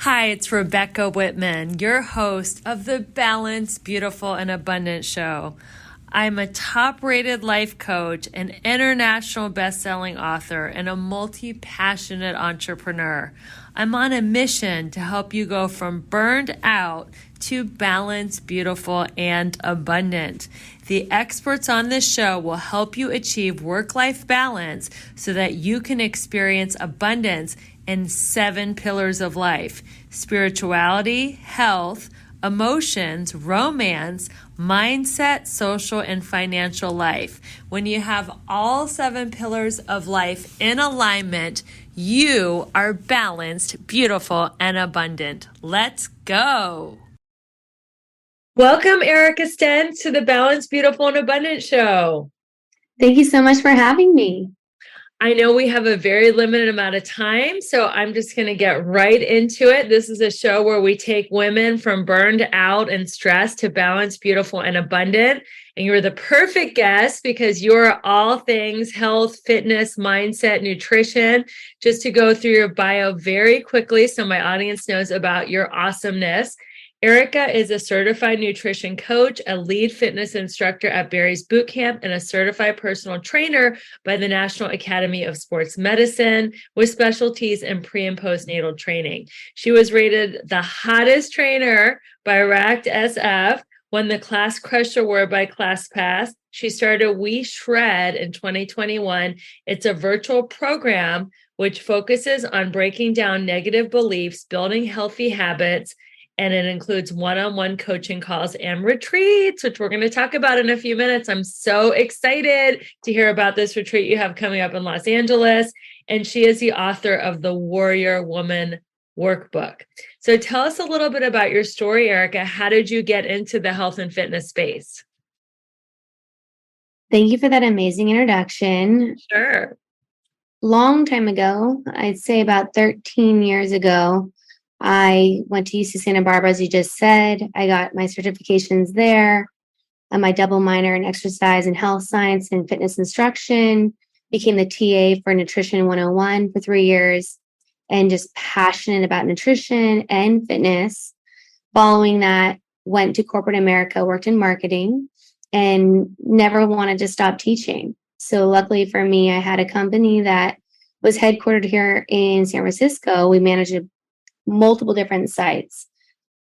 Hi, it's Rebecca Whitman, your host of the Balanced, Beautiful, and Abundant Show. I'm a top-rated life coach, an international best-selling author, and a multi-passionate entrepreneur. I'm on a mission to help you go from burned out to balanced, beautiful, and abundant. The experts on this show will help you achieve work-life balance so that you can experience abundance in 7 pillars of life: spirituality, health, emotions, romance, mindset, social, and financial life. When you have all 7 pillars of life in alignment, you are balanced, beautiful, and abundant. Let's go. Welcome, Erica Stenz, to the Balanced, Beautiful, and Abundant Show. Thank you so much for having me. I know we have a very limited amount of time, so I'm just going to get right into it. This is a show where we take women from burned out and stressed to balanced, beautiful, and abundant. And you're the perfect guest because you're all things health, fitness, mindset, nutrition. Just to go through your bio very quickly so my audience knows about your awesomeness. Erica is a certified nutrition coach, a lead fitness instructor at Barry's Bootcamp, and a certified personal trainer by the National Academy of Sports Medicine with specialties in pre- and postnatal training. She was rated the hottest trainer by Racked SF, won the Class Crush Award by ClassPass. She started BodySHRED in 2021. It's a virtual program which focuses on breaking down negative beliefs, building healthy habits, and it includes one-on-one coaching calls and retreats, which we're going to talk about in a few minutes. I'm so excited to hear about this retreat you have coming up in Los Angeles. And she is the author of the Warrior Woman Workbook. So tell us a little bit about your story, Erica. How did you get into the health and fitness space? Thank you for that amazing introduction. Sure. Long time ago, I'd say about 13 years ago, I went to UC Santa Barbara, as you just said. I got my certifications there, my double minor in exercise and health science and fitness instruction, became the TA for Nutrition 101 for 3 years, and just passionate about nutrition and fitness. Following that, went to corporate America, worked in marketing, and never wanted to stop teaching. So luckily for me, I had a company that was headquartered here in San Francisco. We managed multiple different sites,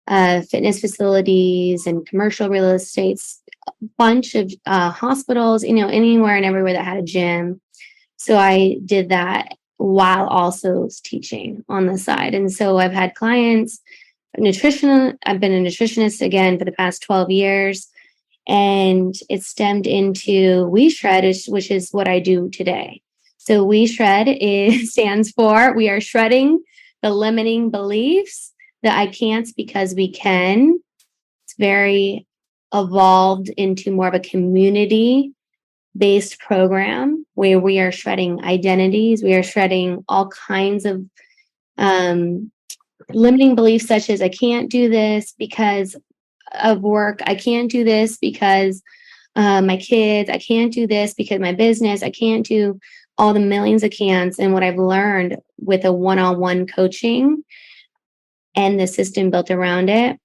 fitness facilities and commercial real estates, a bunch of hospitals, anywhere and everywhere that had a gym. So I did that while also teaching on the side. And so I've had clients, nutrition. I've been a nutritionist again for the past 12 years. And it stemmed into BodySHRED, which is what I do today. So BodySHRED stands for we are shredding the limiting beliefs that I can't because we can. It's very evolved into more of a community-based program where we are shredding identities. We are shredding all kinds of limiting beliefs, such as I can't do this because of work. I can't do this because my kids. I can't do this because my business. I can't do all the millions of can'ts. And what I've learned with a one-on-one coaching and the system built around it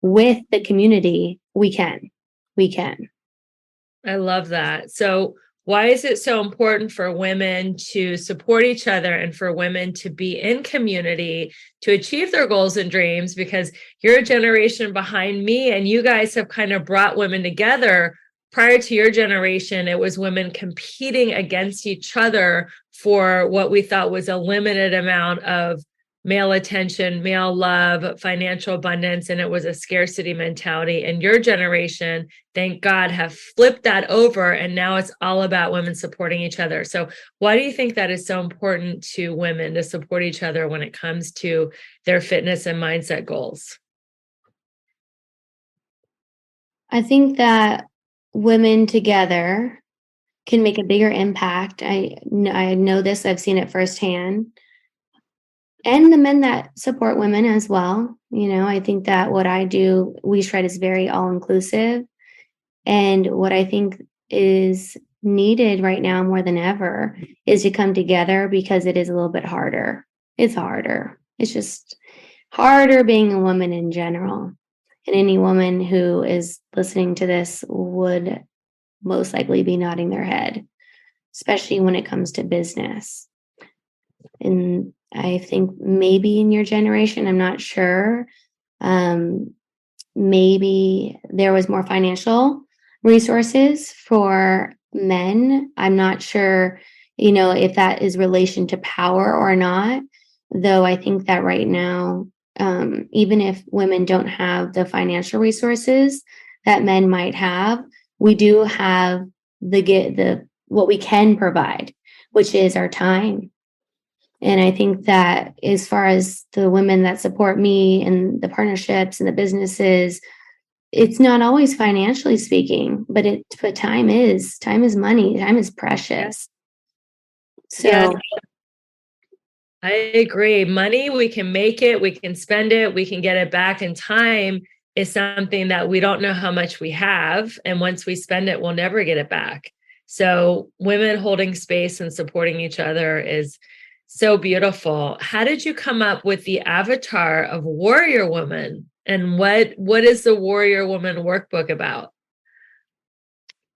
with the community, we can. I love that. So why is it so important for women to support each other and for women to be in community to achieve their goals and dreams? Because you're a generation behind me and you guys have kind of brought women together. Prior to your generation, it was women competing against each other for what we thought was a limited amount of male attention, male love, financial abundance, and it was a scarcity mentality. And your generation, thank God, have flipped that over, and now it's all about women supporting each other. So why do you think that is so important to women to support each other when it comes to their fitness and mindset goals? I think that women together can make a bigger impact. I know this. I've seen it firsthand. And the men that support women as well. I think that what I do, BodySHRED, is very all-inclusive. And what I think is needed right now more than ever is to come together because it is a little bit harder. It's harder. It's just harder being a woman in general. And any woman who is listening to this would most likely be nodding their head, especially when it comes to business. And I think maybe in your generation, I'm not sure, maybe there was more financial resources for men. I'm not sure, if that is relation to power or not, though I think that right now, even if women don't have the financial resources that men might have, we do have the what we can provide, which is our time. And I think that as far as the women that support me and the partnerships and the businesses, it's not always financially speaking, but time is money. Time is precious. So Yes, I agree. Money, we can make it, we can spend it, we can get it back. And time is something that we don't know how much we have. And once we spend it, we'll never get it back. So women holding space and supporting each other is so beautiful. How did you come up with the avatar of Warrior Woman? And what is the Warrior Woman workbook about?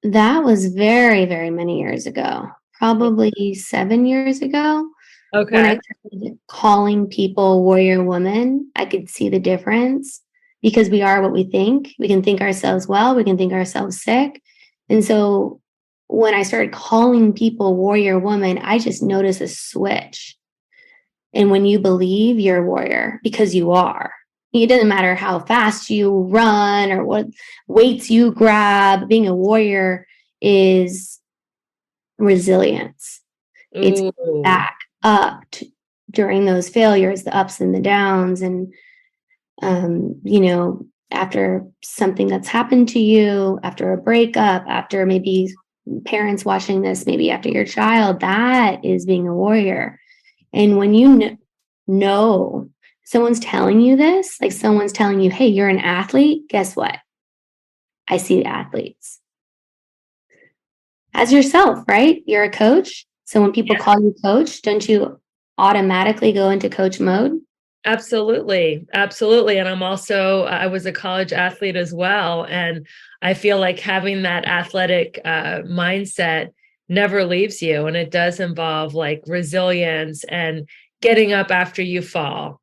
that was very, very many years ago, probably 7 years ago. When I Okay. started calling people warrior woman, I could see the difference because we are what we think. We can think ourselves well, we can think ourselves sick. And so when I started calling people warrior woman, I just noticed a switch. And when you believe you're a warrior, because you are, it doesn't matter how fast you run or what weights you grab, being a warrior is resilience. It's Ooh. back up during those failures, the ups and the downs. And, after something that's happened to you, after a breakup, after maybe parents watching this, maybe after your child, that is being a warrior. And when you know someone's telling you this, like someone's telling you, hey, you're an athlete, guess what? I see the athletes as yourself, right? You're a coach. So when people call you coach, don't you automatically go into coach mode? Absolutely. Absolutely. And I was a college athlete as well. And I feel like having that athletic mindset never leaves you. And it does involve like resilience and getting up after you fall.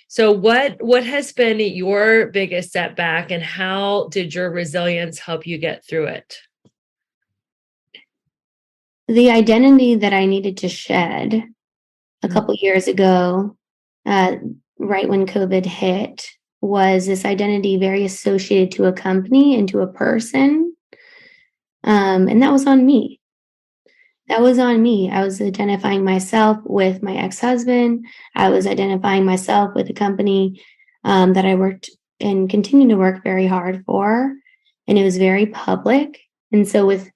So what has been your biggest setback and how did your resilience help you get through it? The identity that I needed to shed a Mm. couple years ago, uh, right when COVID hit, was this identity very associated to a company and to a person. And that was on me. That was on me. I was identifying myself with my ex-husband. I was identifying myself with a company that I worked and continue to work very hard for. And it was very public. And so with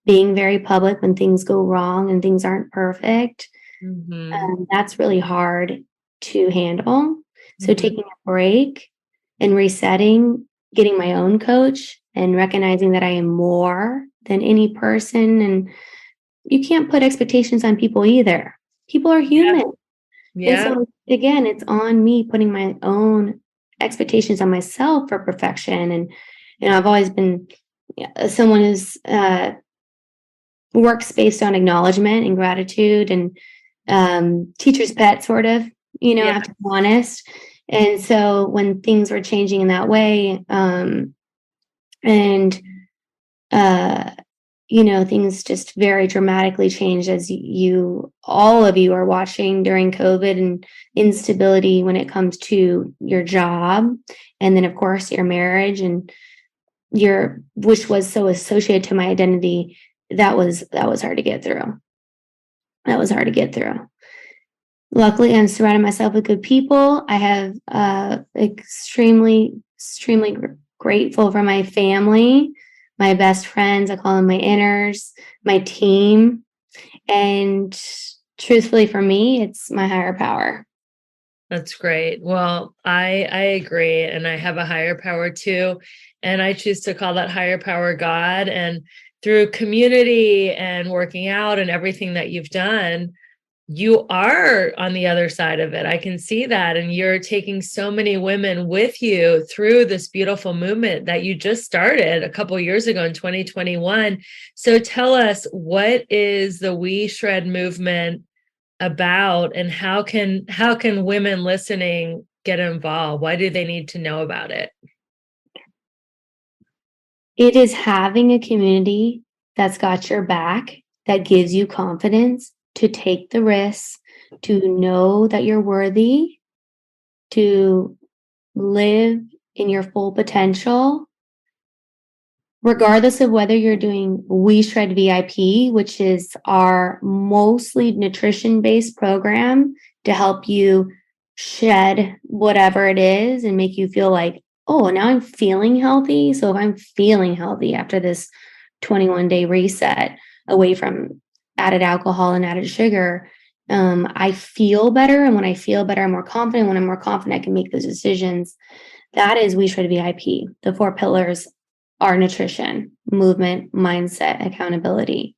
being very public when things go wrong and things aren't perfect, Mhm. that's really hard to handle. So Mhm. taking a break and resetting, getting my own coach and recognizing that I am more than any person. And you can't put expectations on people either. People are Yeah. human. And Yeah. so again, it's on me putting my own expectations on myself for perfection. And I've always been someone who's works based on acknowledgement and gratitude and teacher's pet sort of, I Yeah. have to be honest. And so when things were changing in that way, and uh things just very dramatically changed as all of you are watching during COVID and instability when it comes to your job. And then of course your marriage and which was so associated to my identity. That was hard to get through. That was hard to get through. Luckily, I'm surrounding myself with good people. I have extremely, extremely grateful for my family, my best friends. I call them my inners, my team. And truthfully, for me, it's my higher power. That's great. Well, I agree, and I have a higher power too, and I choose to call that higher power God. And through community and working out and everything that you've done, you are on the other side of it. I can see that. And you're taking so many women with you through this beautiful movement that you just started a couple years ago in 2021. So tell us, what is the We Shred movement about, and how can women listening get involved? Why do they need to know about it? It is having a community that's got your back, that gives you confidence to take the risks, to know that you're worthy, to live in your full potential, regardless of whether you're doing We Shred VIP, which is our mostly nutrition-based program to help you shed whatever it is and make you feel like, oh, now I'm feeling healthy. So if I'm feeling healthy after this 21-day reset away from added alcohol and added sugar, I feel better. And when I feel better, I'm more confident. When I'm more confident, I can make those decisions. That is We Shred VIP. The 4 pillars are nutrition, movement, mindset, accountability.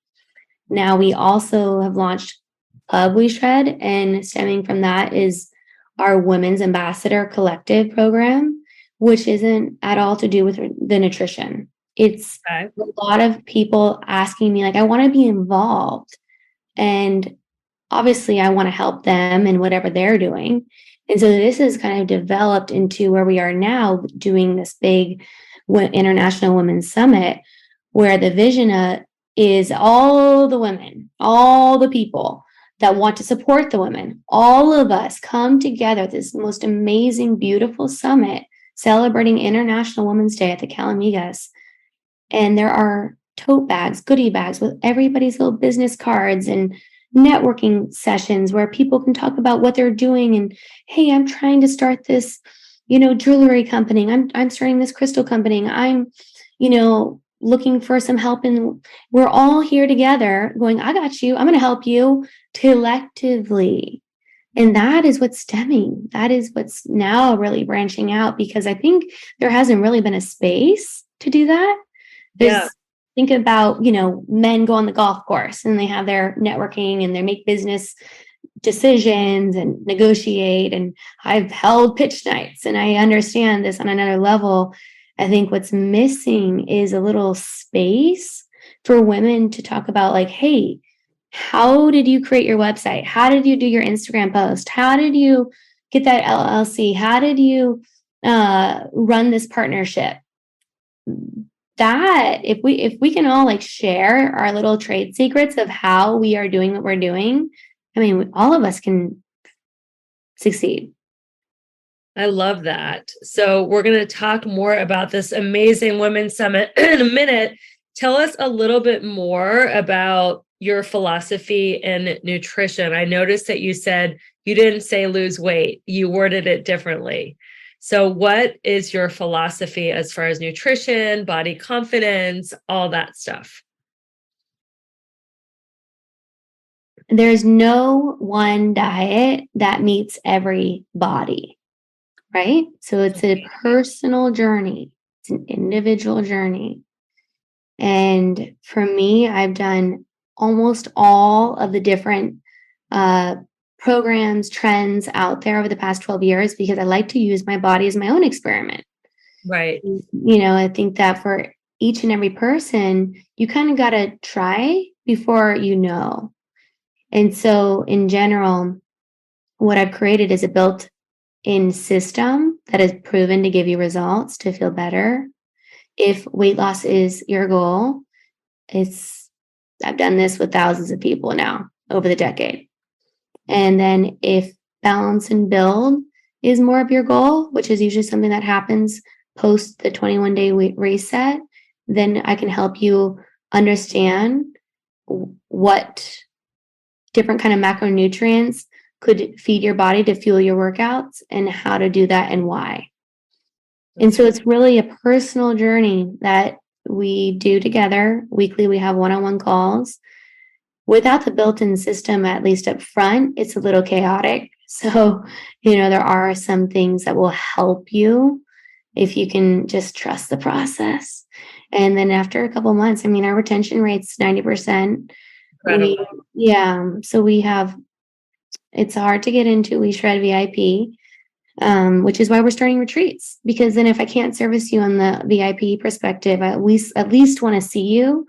Now we also have launched Club We Shred, and stemming from that is our Women's Ambassador Collective program, which isn't at all to do with the nutrition. It's a lot of people asking me, like, I want to be involved. And obviously, I want to help them in whatever they're doing. And so this has kind of developed into where we are now, doing this big International Women's Summit, where the vision is all the women, all the people that want to support the women, all of us come together, this most amazing, beautiful summit celebrating International Women's Day at the Calamigas. And there are tote bags, goodie bags with everybody's little business cards and networking sessions where people can talk about what they're doing. And, hey, I'm trying to start this, jewelry company. I'm starting this crystal company. I'm, looking for some help. And we're all here together going, I got you. I'm going to help you collectively. And that is what's stemming. That is what's now really branching out, because I think there hasn't really been a space to do that. Yeah. Think about, men go on the golf course and they have their networking and they make business decisions and negotiate. And I've held pitch nights and I understand this on another level. I think what's missing is a little space for women to talk about, like, hey, how did you create your website? How did you do your Instagram post? How did you get that LLC? How did you run this partnership? That if we can all like share our little trade secrets of how we are doing what we're doing, I mean, all of us can succeed. I love that. So we're going to talk more about this amazing Women's Summit in a minute. Tell us a little bit more about your philosophy in nutrition. I noticed that you said you didn't say lose weight. You worded it differently. So what is your philosophy as far as nutrition, body confidence, all that stuff? There's no one diet that meets every body, right? So it's a personal journey. It's an individual journey. And for me, I've done almost all of the different programs, trends out there over the past 12 years, because I like to use my body as my own experiment. Right. I think that for each and every person, you kind of got to try before you know. And so in general, what I've created is a built-in system that is proven to give you results to feel better. If weight loss is your goal, I've done this with thousands of people now over the decade. And then if balance and build is more of your goal, which is usually something that happens post the 21-day reset, then I can help you understand what different kind of macronutrients could feed your body to fuel your workouts and how to do that and why. And so it's really a personal journey that we do together. Weekly, we have one-on-one calls. Without the built-in system, at least up front, it's a little chaotic. So, there are some things that will help you if you can just trust the process. And then after a couple of months, our retention rate's 90%. So we have It's hard to get into BodySHRED VIP. Which is why we're starting retreats. Because then if I can't service you on the VIP perspective, I at least want to see you.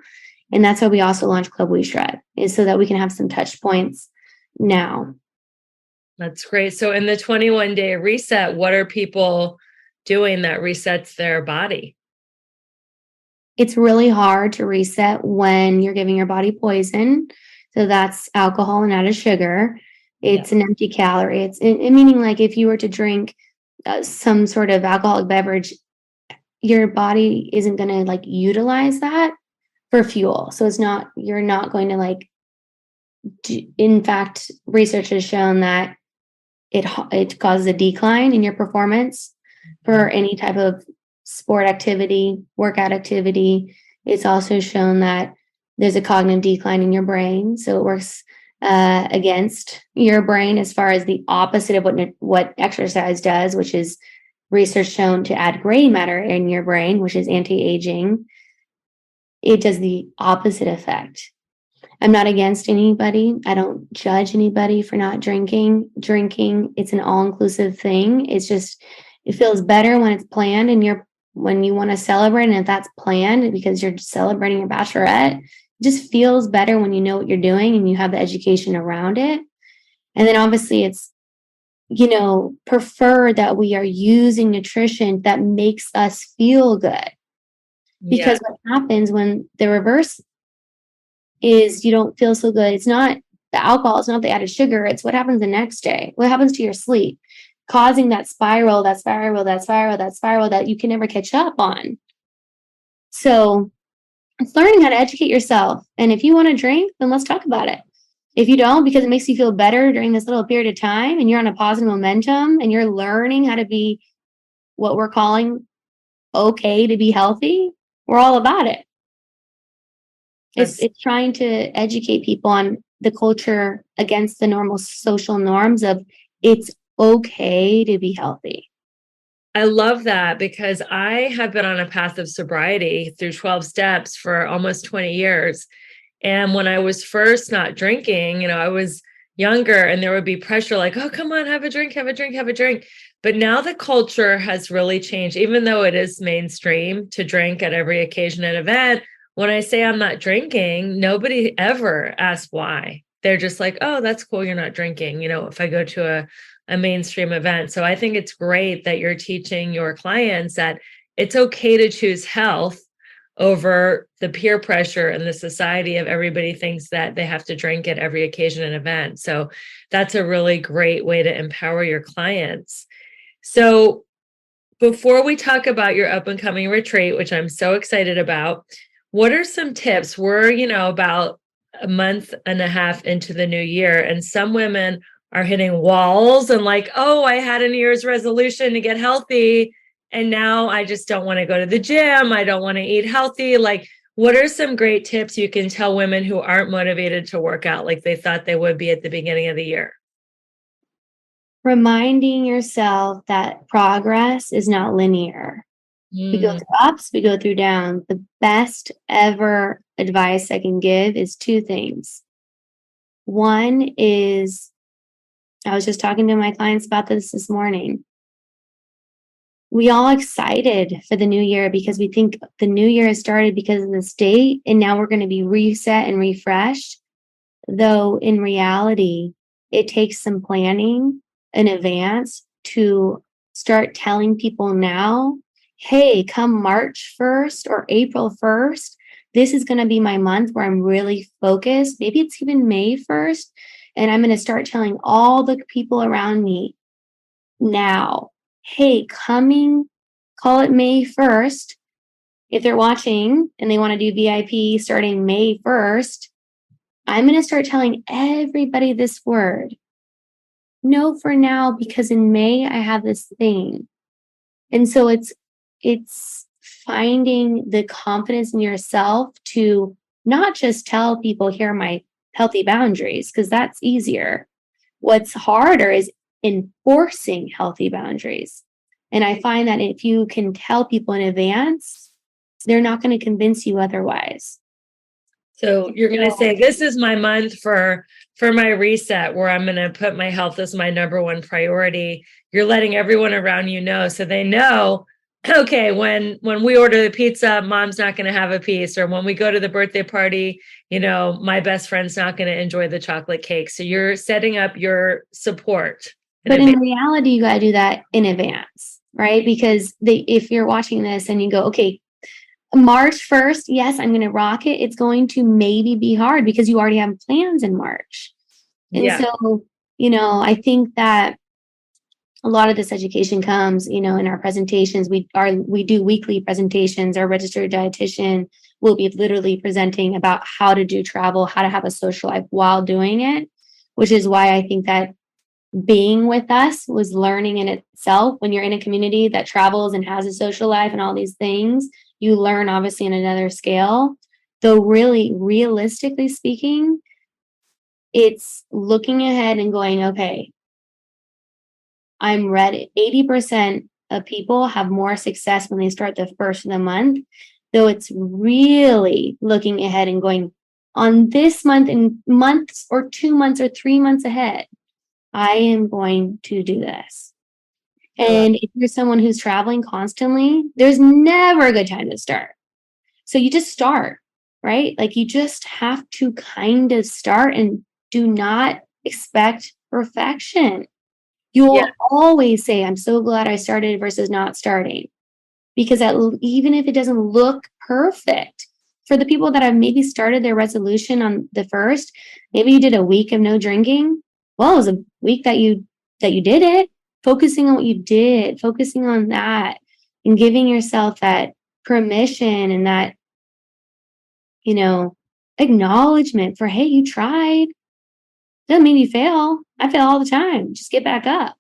And that's why we also launched Club BodySHRED, is so that we can have some touch points now. That's great. So in the 21-day reset, what are people doing that resets their body? It's really hard to reset when you're giving your body poison. So that's alcohol and added sugar. It's an empty calorie. It's meaning like if you were to drink some sort of alcoholic beverage, your body isn't going to like utilize that for fuel. So you're not going to like, in fact, research has shown that it causes a decline in your performance for any type of sport activity, workout activity. It's also shown that there's a cognitive decline in your brain. So it works against your brain as far as the opposite of what exercise does, which is research shown to add gray matter in your brain, which is anti-aging. It does the opposite effect. I'm not against anybody. I don't judge anybody for not drinking. Drinking, it's an all-inclusive thing. It's just, it feels better when it's planned and when you want to celebrate, and if that's planned because you're celebrating your bachelorette, it just feels better when you know what you're doing and you have the education around it. And then obviously it's, prefer that we are using nutrition that makes us feel good. Because what happens when the reverse is you don't feel so good, it's not the alcohol, it's not the added sugar, it's what happens the next day. What happens to your sleep, causing that spiral that you can never catch up on. So it's learning how to educate yourself. And if you want to drink, then let's talk about it. If you don't, because it makes you feel better during this little period of time and you're on a positive momentum and you're learning how to be what we're calling okay to be healthy, we're all about it. It's trying to educate people on the culture against the normal social norms of it's okay to be healthy. I love that because I have been on a path of sobriety through 12 steps for almost 20 years. And when I was first not drinking, I was younger and there would be pressure like, oh, come on, have a drink, have a drink, have a drink. But now the culture has really changed, even though it is mainstream to drink at every occasion and event. When I say I'm not drinking, nobody ever asks why. They're just like, oh, that's cool, you're not drinking, if I go to a mainstream event. So I think it's great that you're teaching your clients that it's okay to choose health over the peer pressure and the society of everybody thinks that they have to drink at every occasion and event. So that's a really great way to empower your clients. So before we talk about your up and coming retreat, which I'm so excited about, what are some tips? We're, about a month and a half into the new year, and some women are hitting walls and like, oh, I had a New Year's resolution to get healthy, and now I just don't want to go to the gym. I don't want to eat healthy. Like, what are some great tips you can tell women who aren't motivated to work out like they thought they would be at the beginning of the year? Reminding yourself that progress is not linear. We go through ups, we go through downs. The best ever advice I can give is two things. One is, I was just talking to my clients about this morning. We all excited for the new year because we think the new year has started because of this date, and now we're going to be reset and refreshed. Though in reality, it takes some planning in advance to start telling people now, hey, come March 1st or April 1st, this is going to be my month where I'm really focused. Maybe it's even May 1st. And I'm going to start telling all the people around me now, hey, call it May 1st. If they're watching and they want to do VIP starting May 1st, I'm going to start telling everybody this word. No, for now, because in May I have this thing. And so it's finding the confidence in yourself to not just tell people, here are my healthy boundaries, because that's easier. What's harder is enforcing healthy boundaries. And I find that if you can tell people in advance, they're not going to convince you otherwise. So you're going to say, this is my month for for my reset, where I'm going to put my health as my number one priority, you're letting everyone around you know, so they know, okay, when we order the pizza, mom's not going to have a piece, or when we go to the birthday party, my best friend's not going to enjoy the chocolate cake. So you're setting up your support. But in reality, you got to do that in advance, right? Because if you're watching this and you go, okay, March 1st, yes, I'm going to rock it. It's going to maybe be hard because you already have plans in March. And so, I think that a lot of this education comes, in our presentations. We do weekly presentations. Our registered dietitian will be literally presenting about how to do travel, how to have a social life while doing it, which is why I think that being with us was learning in itself. When you're in a community that travels and has a social life and all these things, you learn obviously on another scale. Though really, realistically speaking, it's looking ahead and going, okay, I'm ready. 80% of people have more success when they start the first of the month. Though it's really looking ahead and going, on this month and months or 2 months or 3 months ahead, I am going to do this. And if you're someone who's traveling constantly, there's never a good time to start. So you just start, right? Like you just have to kind of start and do not expect perfection. You will always say, I'm so glad I started versus not starting. Because even if it doesn't look perfect, for the people that have maybe started their resolution on the 1st, maybe you did a week of no drinking. Well, it was a week that you did it, focusing on what you did, focusing on that and giving yourself that permission and that, acknowledgement for, hey, you tried. Doesn't mean you fail. I fail all the time. Just get back up.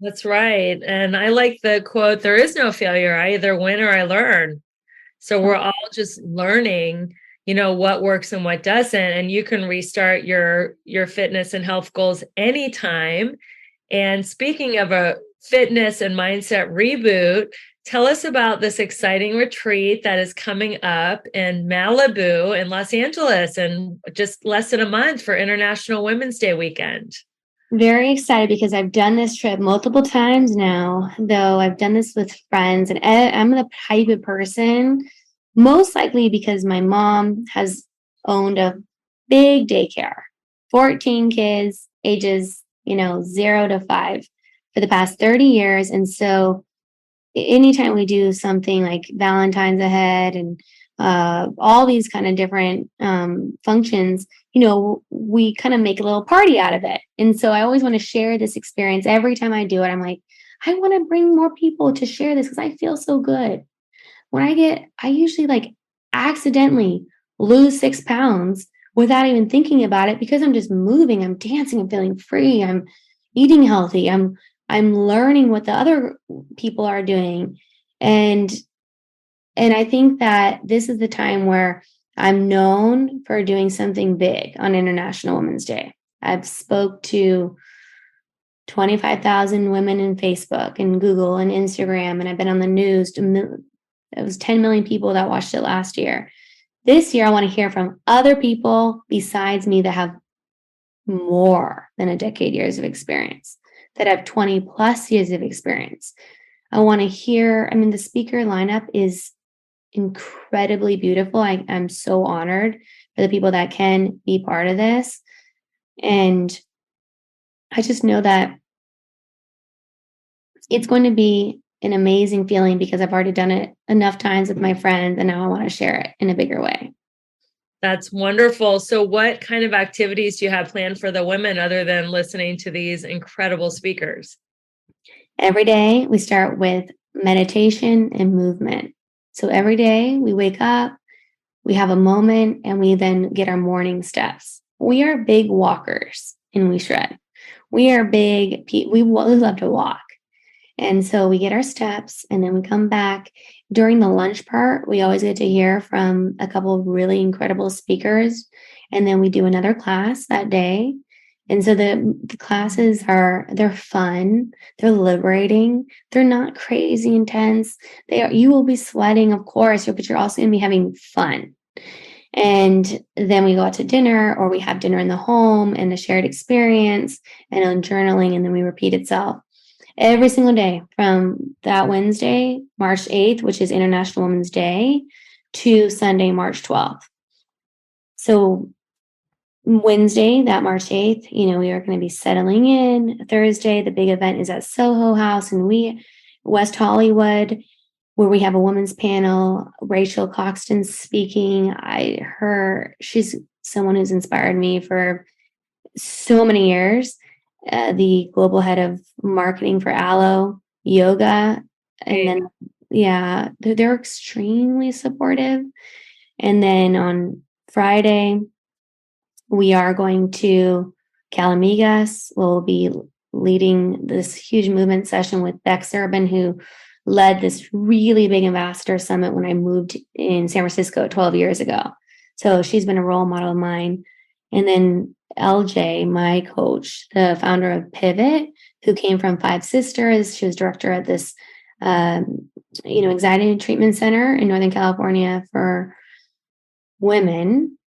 That's right. And I like the quote, there is no failure. I either win or I learn. So we're all just learning, what works and what doesn't. And you can restart your fitness and health goals anytime. And speaking of a fitness and mindset reboot, tell us about this exciting retreat that is coming up in Malibu in Los Angeles in just less than a month for International Women's Day weekend. Very excited because I've done this trip multiple times now, though I've done this with friends, and I'm the type of person, most likely because my mom has owned a big daycare, 14 kids, ages, 0 to 5 for the past 30 years. And so anytime we do something like Valentine's ahead and all these kind of different functions, we kind of make a little party out of it. And so I always want to share this experience. Every time I do it, I'm like, I want to bring more people to share this because I feel so good. I usually like accidentally lose 6 pounds without even thinking about it because I'm just moving, I'm dancing, I'm feeling free, I'm eating healthy, I'm learning what the other people are doing. And I think that this is the time where I'm known for doing something big on International Women's Day. I've spoke to 25,000 women in Facebook and Google and Instagram, and I've been on the news. It was 10 million people that watched it last year. This year, I want to hear from other people besides me that have more than a decade years of experience, that have 20 plus years of experience. I want to hear, the speaker lineup is incredibly beautiful. I'm so honored for the people that can be part of this. And I just know that it's going to be an amazing feeling because I've already done it enough times with my friends, and now I want to share it in a bigger way. That's wonderful. So what kind of activities do you have planned for the women other than listening to these incredible speakers? Every day we start with meditation and movement. So every day we wake up, we have a moment, and we then get our morning steps. We are big walkers in BodySHRED. We are big, we love to walk. And so we get our steps and then we come back. During the lunch part, we always get to hear from a couple of really incredible speakers. And then we do another class that day. And so the classes they're fun, they're liberating, they're not crazy intense. You will be sweating, of course, but you're also going to be having fun. And then we go out to dinner, or we have dinner in the home and a shared experience and on journaling, and then we repeat itself every single day from that Wednesday, March 8th, which is International Women's Day, to Sunday, March 12th. So Wednesday, that March 8th, we are going to be settling in. Thursday, the big event is at Soho House in West Hollywood, where we have a women's panel. Rachel Coxton speaking. She's someone who's inspired me for so many years. The global head of marketing for Alo Yoga. And then, yeah, they're extremely supportive. And then on Friday, we are going to Calamigas. We'll be leading this huge movement session with Bex Urban, who led this really big ambassador summit when I moved in San Francisco 12 years ago. So she's been a role model of mine. And then LJ, my coach, the founder of Pivot, who came from Five Sisters. She was director at this, anxiety treatment center in Northern California for women.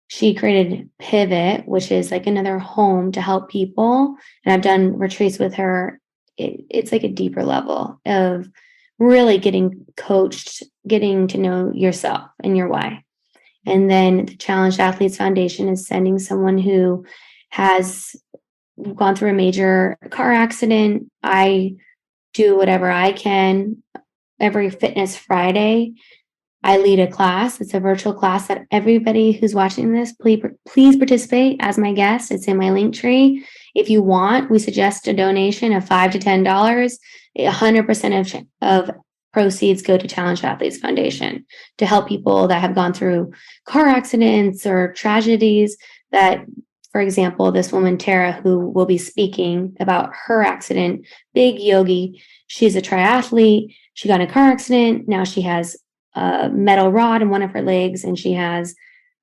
She created Pivot, which is like another home to help people. And I've done retreats with her. It's like a deeper level of really getting coached, getting to know yourself and your why. And then the Challenged Athletes Foundation is sending someone who has gone through a major car accident. I do whatever I can. Every Fitness Friday, I lead a class. It's a virtual class that everybody who's watching this, please participate as my guest. It's in my link tree. If you want, we suggest a donation of $5 to $10. 100% of proceeds go to Challenged Athletes Foundation to help people that have gone through car accidents or tragedies. That, for example, this woman, Tara, who will be speaking about her accident, big yogi. She's a triathlete. She got in a car accident. Now she has a metal rod in one of her legs, and she has,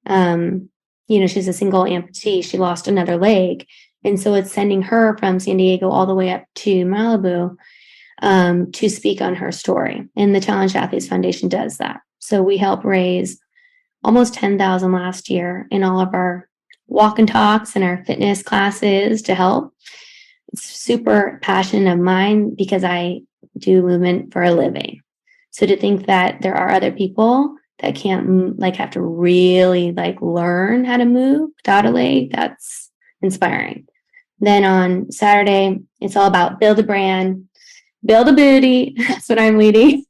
she's a single amputee. She lost another leg. And so it's sending her from San Diego all the way up to Malibu to speak on her story. And the Challenged Athletes Foundation does that. So we help raise almost $10,000 last year in all of our walk and talks and our fitness classes to help. It's super passion of mine because I do movement for a living. So to think that there are other people that can't have to really learn how to move without a leg, that's inspiring. Then on Saturday, it's all about build a brand, build a booty. That's what I'm leading.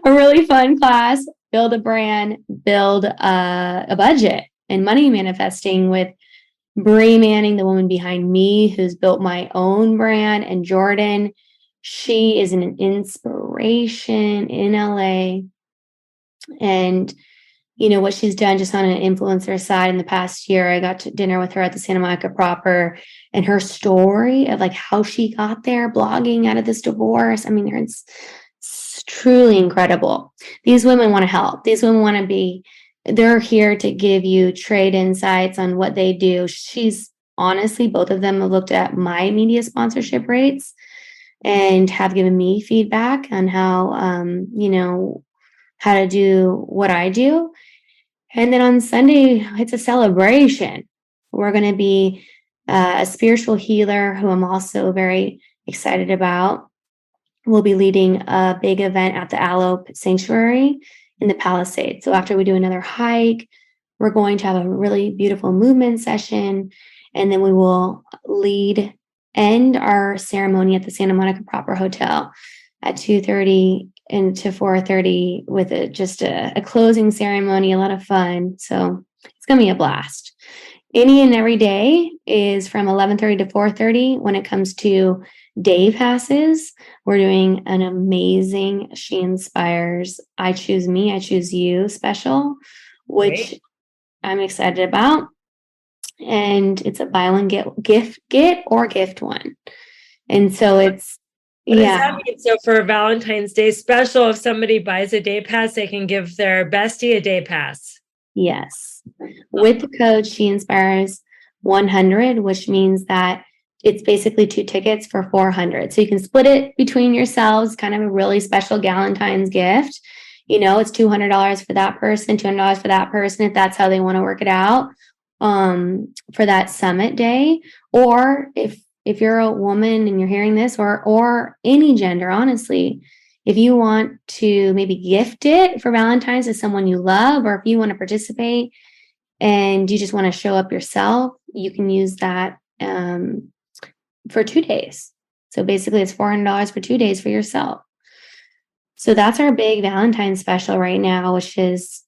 A really fun class, build a brand, build a budget, and money manifesting with Brie Manning, the woman behind me, who's built my own brand, and Jordan. She is an inspiration in LA. And what she's done just on an influencer side in the past year. I got to dinner with her at the Santa Monica proper, and her story of how she got there, blogging out of this divorce. I mean, it's truly incredible. These women want to help. These women want to they're here to give you trade insights on what they do. She's honestly, both of them have looked at my media sponsorship rates and have given me feedback on how, how to do what I do. And then on Sunday, it's a celebration. We're going to be a spiritual healer who I'm also very excited about. We'll be leading a big event at the Aloe Sanctuary in the Palisades. So after we do another hike, we're going to have a really beautiful movement session. And then we will end our ceremony at the Santa Monica Proper Hotel at 2:30 and to 4:30 with just a closing ceremony, a lot of fun. So it's going to be a blast. Any and every day is from 11:30 to 4:30. When it comes to day passes, we're doing an amazing She Inspires I Choose Me, I Choose You special, which I'm excited about. And it's a buy one, get one. And so it's, what does that mean? So for Valentine's Day special, if somebody buys a day pass, they can give their bestie a day pass. Yes. With the code She Inspires 100, which means that it's basically 2 tickets for 400. So you can split it between yourselves, kind of a really special Valentine's gift. It's $200 for that person, $200 for that person, if that's how they want to work it out, for that summit day. Or if you're a woman and you're hearing this, or any gender, honestly, if you want to maybe gift it for Valentine's to someone you love, or if you want to participate and you just want to show up yourself, you can use that for 2 days. So basically it's $400 for 2 days for yourself. So that's our big Valentine's special right now, which is,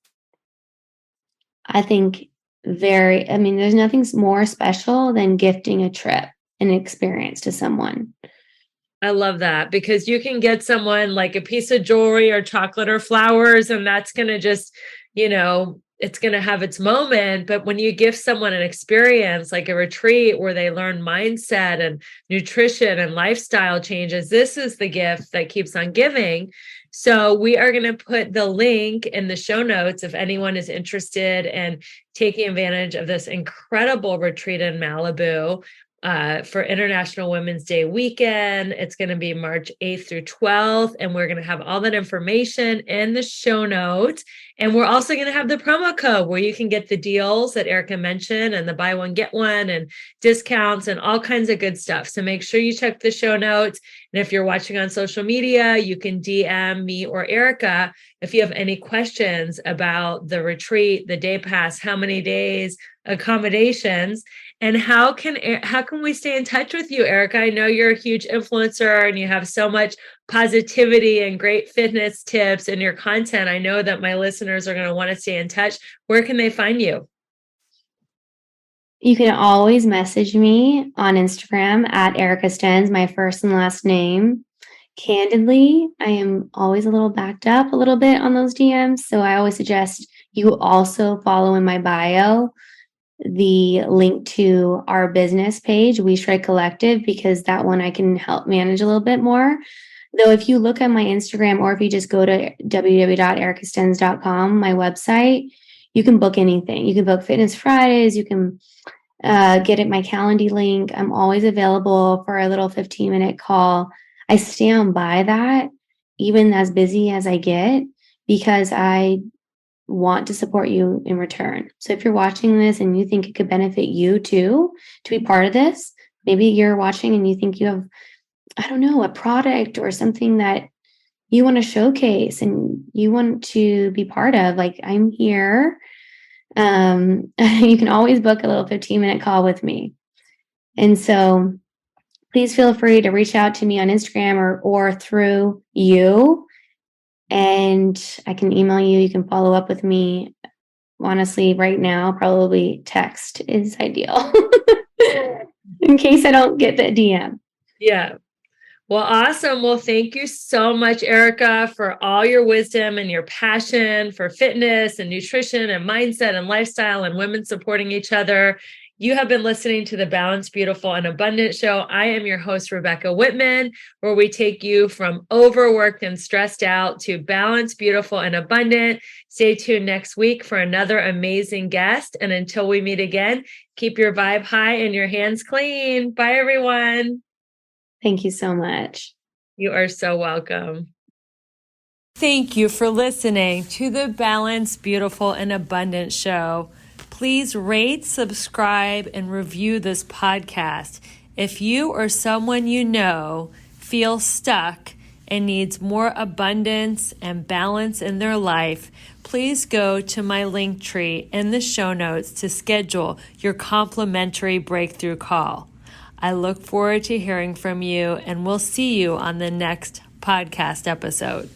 I think, there's nothing more special than gifting a trip, an experience to someone. I love that, because you can get someone like a piece of jewelry or chocolate or flowers, and that's going to just, it's going to have its moment. But when you give someone an experience like a retreat where they learn mindset and nutrition and lifestyle changes, this is the gift that keeps on giving. So we are going to put the link in the show notes if anyone is interested in taking advantage of this incredible retreat in Malibu for International Women's Day weekend. It's going to be March 8th through 12th, and we're going to have all that information in the show notes. And we're also going to have the promo code where you can get the deals that Erica mentioned, and the buy one, get one, and discounts and all kinds of good stuff. So make sure you check the show notes. And if you're watching on social media, you can DM me or Erica if you have any questions about the retreat, the day pass, how many days, accommodations. And how can we stay in touch with you, Erica? I know you're a huge influencer and you have so much positivity and great fitness tips in your content. I know that my listeners are going to want to stay in touch. Where can they find you? You can always message me on Instagram at Erica Stenz, my first and last name. Candidly, I am always a little backed up a little bit on those DMs. So I always suggest you also follow in my bio the link to our business page, BodySHRED Collective, because that one I can help manage a little bit more. Though if you look at my Instagram, or if you just go to www.ericastenz.com, my website, you can book anything. You can book Fitness Fridays. You can get at my Calendly link. I'm always available for a little 15-minute call. I stand by that, even as busy as I get, because I want to support you in return. So if you're watching this and you think it could benefit you too, to be part of this, maybe you're watching and you think you have, I don't know, a product or something that you want to showcase and you want to be part of, like, I'm here. You can always book a little 15-minute call with me. And so please feel free to reach out to me on Instagram or through you. And I can email you. You can follow up with me. Honestly, right now, probably text is ideal in case I don't get the DM. Yeah. Well, awesome. Well, thank you so much, Erica, for all your wisdom and your passion for fitness and nutrition and mindset and lifestyle and women supporting each other. You have been listening to the Balanced, Beautiful, and Abundant Show. I am your host, Rebecca Whitman, where we take you from overworked and stressed out to balanced, beautiful, and abundant. Stay tuned next week for another amazing guest. And until we meet again, keep your vibe high and your hands clean. Bye, everyone. Thank you so much. You are so welcome. Thank you for listening to the Balanced, Beautiful, and Abundant Show. Please rate, subscribe, and review this podcast. If you or someone you know feels stuck and needs more abundance and balance in their life, please go to my link tree in the show notes to schedule your complimentary breakthrough call. I look forward to hearing from you, and we'll see you on the next podcast episode.